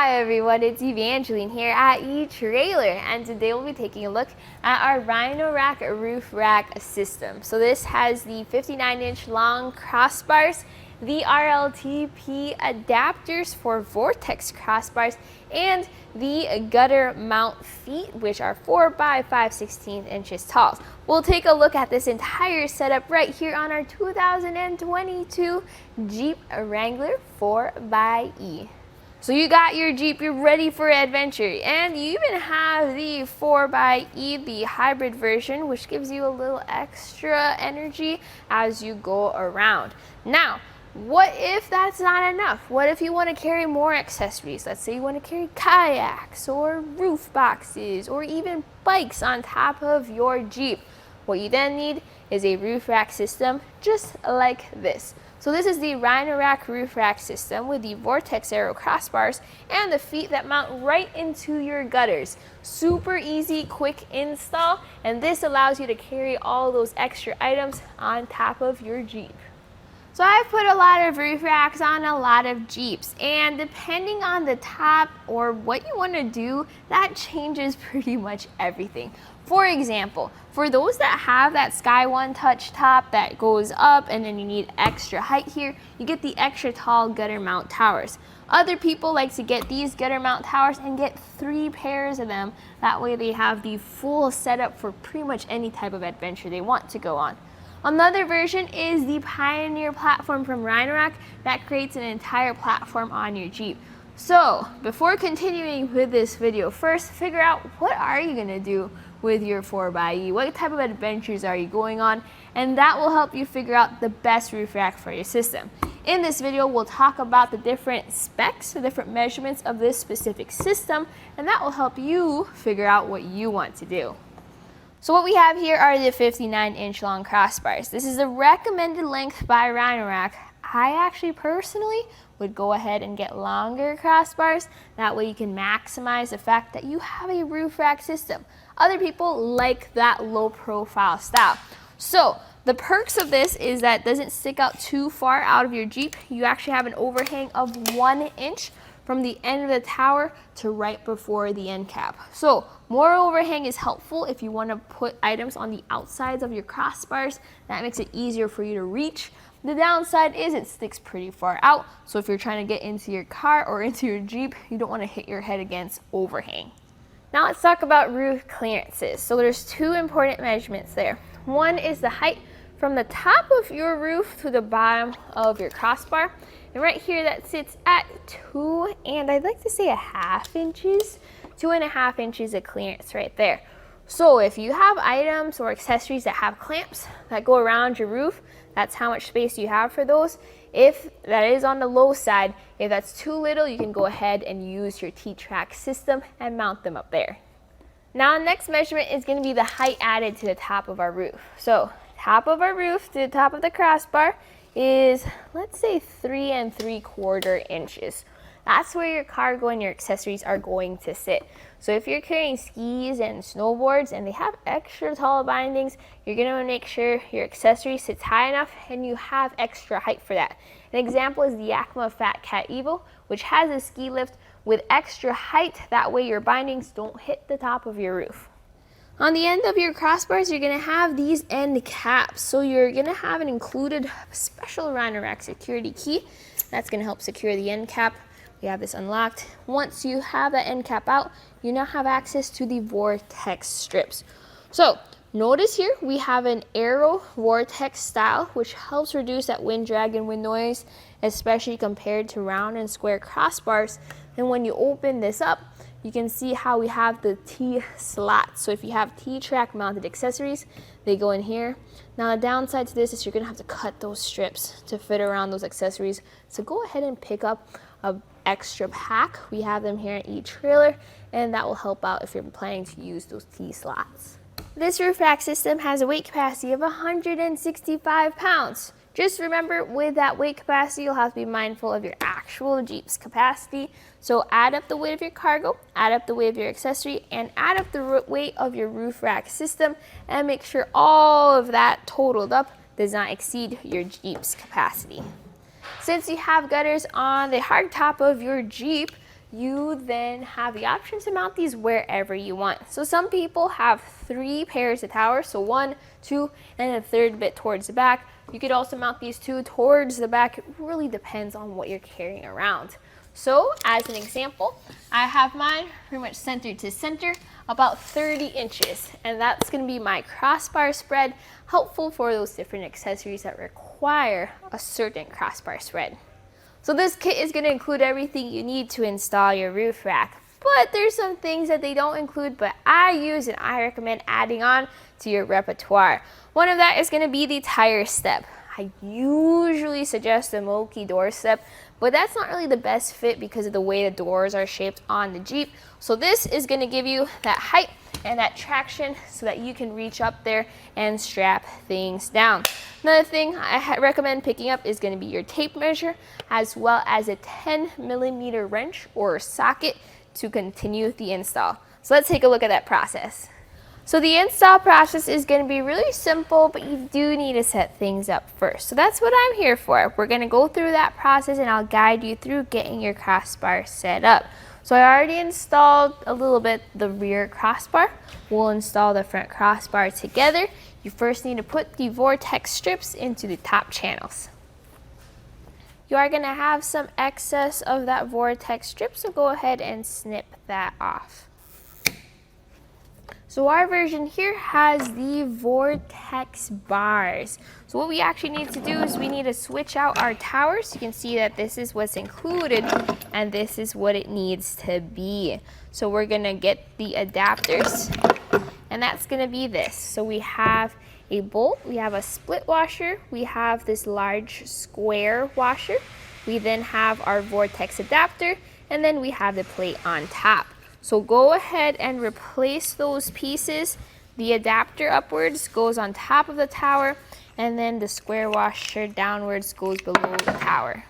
Hi everyone, it's Evangeline here at etrailer, and today we'll be taking a look at our Rhino Rack Roof Rack system. So this has the 59-inch long crossbars, the RLTP adapters for Vortex crossbars, and the gutter mount feet, which are 4 by 5/16 inches tall. We'll take a look at this entire setup right here on our 2022 Jeep Wrangler 4xe. So you got your Jeep, you're ready for adventure, and you even have the 4xe, the hybrid version, which gives you a little extra energy as you go around. Now, what if that's not enough? What if you want to carry more accessories? Let's say you want to carry kayaks or roof boxes or even bikes on top of your Jeep. What you then need is a roof rack system just like this. So this is the Rhino Rack Roof Rack system with the Vortex Aero crossbars and the feet that mount right into your gutters. Super easy, quick install, and this allows you to carry all those extra items on top of your Jeep. So I've put a lot of roof racks on a lot of Jeeps, and depending on the top or what you want to do, that changes pretty much everything. For example, for those that have that Sky One Touch top that goes up and then you need extra height here, you get the extra tall gutter mount towers. Other people like to get these gutter mount towers and get 3 pairs of them. That way they have the full setup for pretty much any type of adventure they want to go on. Another version is the Pioneer platform from Rhino Rack that creates an entire platform on your Jeep. So before continuing with this video, first figure out what are you going to do with your 4xe, what type of adventures are you going on, and that will help you figure out the best roof rack for your system. In this video, we'll talk about the different specs, the different measurements of this specific system, and that will help you figure out what you want to do. So what we have here are the 59-inch long crossbars. This is the recommended length by Rhino Rack. I actually personally would go ahead and get longer crossbars. That way you can maximize the fact that you have a roof rack system. Other people like that low profile style. So the perks of this is that it doesn't stick out too far out of your Jeep. You actually have an overhang of 1 inch from the end of the tower to right before the end cap. So more overhang is helpful if you want to put items on the outsides of your crossbars. That makes it easier for you to reach. The downside is it sticks pretty far out. So if you're trying to get into your car or into your Jeep, you don't want to hit your head against overhang. Now let's talk about roof clearances. So there's 2 important measurements there. One is the height from the top of your roof to the bottom of your crossbar. And right here that sits at 2 and I'd like to say 1/2 inches, 2.5 inches of clearance right there. So if you have items or accessories that have clamps that go around your roof, that's how much space you have for those. If that is on the low side, if that's too little, you can go ahead and use your T-track system and mount them up there. Now, next measurement is going to be the height added to the top of our roof. So top of our roof to the top of the crossbar is, let's say, 3 3/4 inches. That's where your cargo and your accessories are going to sit. So if you're carrying skis and snowboards and they have extra tall bindings, you're going to make sure your accessory sits high enough and you have extra height for that. An example is the Yakima Fat Cat Evo, which has a ski lift with extra height. That way your bindings don't hit the top of your roof. On the end of your crossbars, you're going to have these end caps. So you're going to have an included special Rhino Rack security key. That's going to help secure the end cap. We have this unlocked. Once you have that end cap out, you now have access to the Vortex strips. So notice here we have an Aero Vortex style, which helps reduce that wind drag and wind noise, especially compared to round and square crossbars. And when you open this up, you can see how we have the T slots. So if you have T-track mounted accessories, they go in here. Now the downside to this is you're gonna have to cut those strips to fit around those accessories. So go ahead and pick up a extra pack. We have them here at etrailer, and that will help out if you're planning to use those T slots. This roof rack system has a weight capacity of 165 pounds. Just remember, with that weight capacity, you'll have to be mindful of your actual Jeep's capacity. So add up the weight of your cargo, add up the weight of your accessory, and add up the weight of your roof rack system, and make sure all of that totaled up does not exceed your Jeep's capacity. Since you have gutters on the hard top of your Jeep, you then have the option to mount these wherever you want. So some people have 3 pairs of towers, so 1, 2, and a third bit towards the back. You could also mount these 2 towards the back. It really depends on what you're carrying around. So as an example, I have mine pretty much center to center, about 30 inches, and that's going to be my crossbar spread, helpful for those different accessories that require a certain crossbar spread. So this kit is going to include everything you need to install your roof rack, but there's some things that they don't include, but I use and I recommend adding on to your repertoire. One of that is going to be the tire step. I usually suggest the Moki door step, but that's not really the best fit because of the way the doors are shaped on the Jeep. So this is going to give you that height and that traction so that you can reach up there and strap things down. Another thing I recommend picking up is going to be your tape measure, as well as a 10mm wrench or socket to continue the install. So let's take a look at that process. So the install process is going to be really simple, but you do need to set things up first. So that's what I'm here for. We're going to go through that process and I'll guide you through getting your crossbar set up. So I already installed a little bit the rear crossbar. We'll install the front crossbar together. You first need to put the Vortex strips into the top channels. You are going to have some excess of that Vortex strip, so go ahead and snip that off. So our version here has the Vortex bars. So what we actually need to do is we need to switch out our towers. You can see that this is what's included and this is what it needs to be. So we're gonna get the adapters, and that's gonna be this. So we have a bolt, we have a split washer, we have this large square washer, we then have our Vortex adapter, and then we have the plate on top. So go ahead and replace those pieces. The adapter upwards goes on top of the tower, and then the square washer downwards goes below the tower.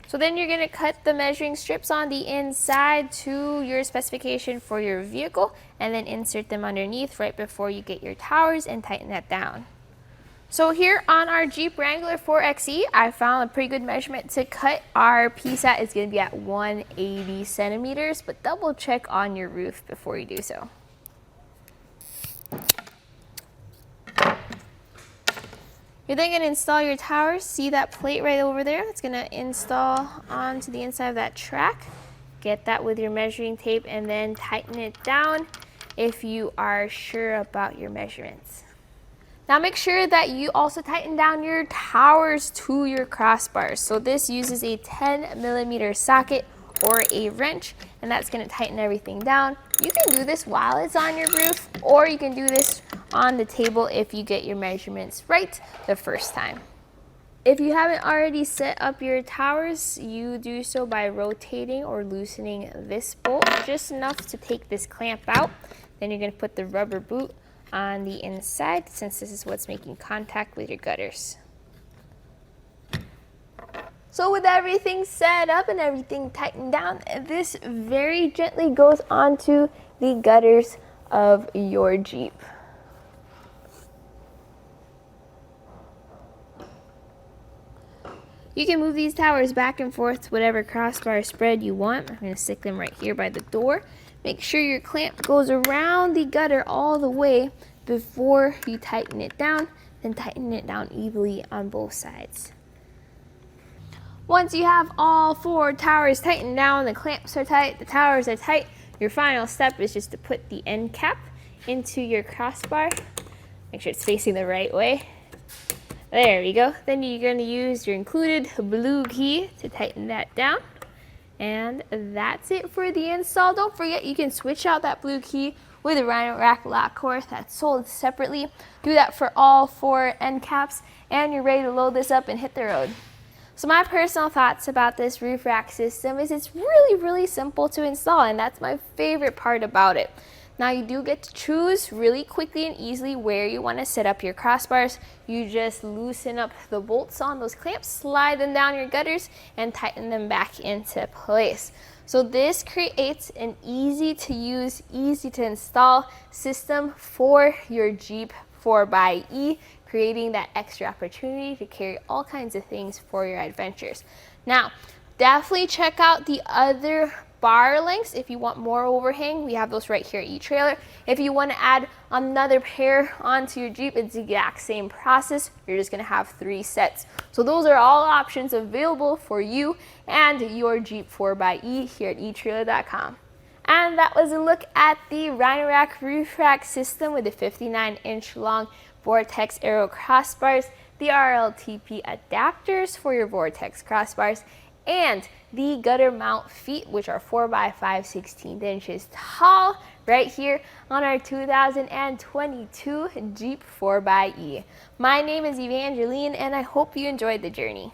So then you're going to cut the measuring strips on the inside to your specification for your vehicle, and then insert them underneath right before you get your towers and tighten that down. So here on our Jeep Wrangler 4xe, I found a pretty good measurement to cut. Our piece at is going to be at 180 centimeters, but double check on your roof before you do so. You're then going to install your towers. See that plate right over there? It's going to install onto the inside of that track. Get that with your measuring tape and then tighten it down if you are sure about your measurements. Now make sure that you also tighten down your towers to your crossbars. So this uses a 10mm socket or a wrench, and that's going to tighten everything down. You can do this while it's on your roof, or you can do this on the table if you get your measurements right the first time. If you haven't already set up your towers, you do so by rotating or loosening this bolt just enough to take this clamp out. Then you're going to put the rubber boot on the inside, since this is what's making contact with your gutters. So with everything set up and everything tightened down, this very gently goes onto the gutters of your Jeep. You can move these towers back and forth to whatever crossbar spread you want. I'm going to stick them right here by the door. Make sure your clamp goes around the gutter all the way before you tighten it down, then tighten it down evenly on both sides. Once you have all 4 towers tightened down, the clamps are tight, the towers are tight, your final step is just to put the end cap into your crossbar. Make sure it's facing the right way. There we go. Then you're going to use your included blue key to tighten that down. And that's it for the install. Don't forget you can switch out that blue key with a Rhino Rack lock core that's sold separately. Do that for all 4 end caps, and you're ready to load this up and hit the road. So my personal thoughts about this roof rack system is it's really simple to install, and that's my favorite part about it. Now you do get to choose really quickly and easily where you want to set up your crossbars. You just loosen up the bolts on those clamps, slide them down your gutters, and tighten them back into place. So this creates an easy to use, easy to install system for your Jeep 4xe, creating that extra opportunity to carry all kinds of things for your adventures. Now, definitely check out the other bar lengths if you want more overhang. We have those right here at eTrailer. If you want to add another pair onto your Jeep, it's the exact same process. You're just going to have 3 sets. So those are all options available for you and your Jeep 4xe here at etrailer.com. And that was a look at the Rhino Rack Roof Rack system with the 59-inch long Vortex Aero crossbars, the RLTP adapters for your Vortex crossbars, and the gutter mount feet, which are 4x5, 16 inches tall, right here on our 2022 Jeep 4xe. My name is Evangeline, and I hope you enjoyed the journey.